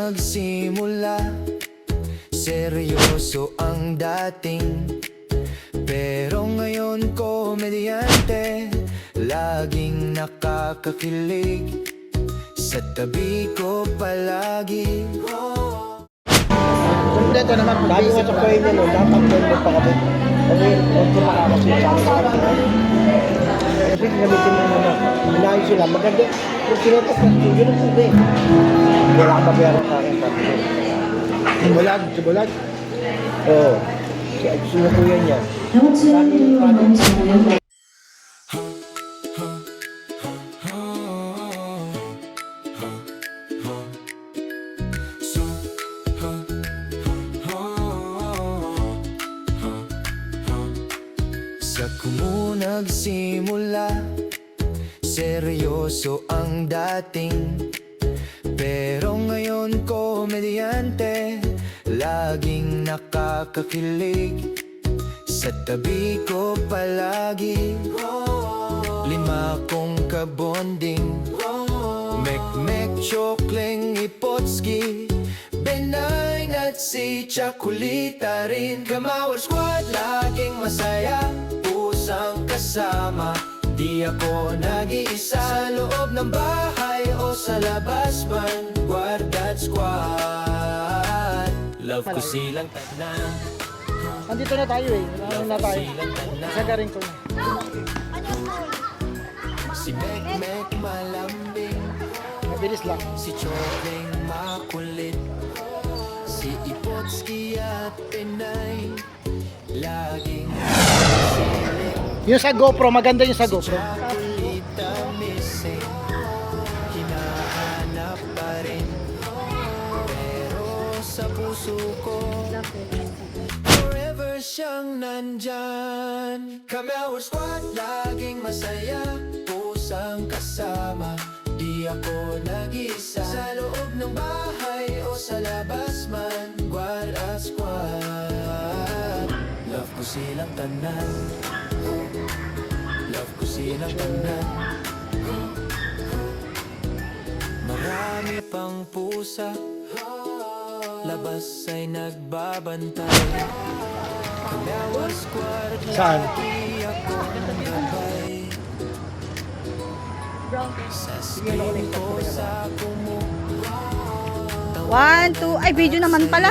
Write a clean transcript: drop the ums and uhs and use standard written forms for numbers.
nagsimula, seryoso ang dating. Pero ngayon komedyante, laging nakakakilig. Sa tabi ko palagi. Kung dito naman, lagi nga sa kayo niya, no, dapat doon magpakabit. Kasi huwag ko makakasya sa akin. Kasi gamitin mo naman, minayo sila. Maganda, kung sinutok na studio ng sabi. Wala ka bayaran sa akin, sabi ko. Bulag, si Bulag. Oo. Sinukuyan niya. Sa kumo nagsimula, seryoso ang dating. Pero ngayon komedyante, laging nakakakilig. Sa tabi ko palagi, 5 kong kabonding. Mek-mek, Chokling, Ipotski, Benign at si Chakulita rin. Kamawar Squad, laging masaya, pusang kasama. Di ako nag-iisa sa loob ng bahay o sa labas man. Guard Squad, love ko silang tanan. Andito na tayo eh. Ano na tayo? Sa garing ko na. Si Mek-mek malambing, Mabilis lang. si Chokling makulit, si Ipotski at Pinay, laging siling. Yung sa GoPro, maganda yung sa GoPro. Chakulita missing, hinahanap pa rin. Pero sa puso ko, forever siyang nandyan. Kamawar Squad, laging masaya, pusang kasama. Di ako nag-isa sa loob ng bahay o sa labas man. Guard Squad, love ko silang tanan. Love ko silang tanan. Marami pang pusa, labas ay nagbabantay. Kamawar Squad, Saan? lagi akong gabay. Sa screen ko sa kumo, 1, 2, ay video naman pala.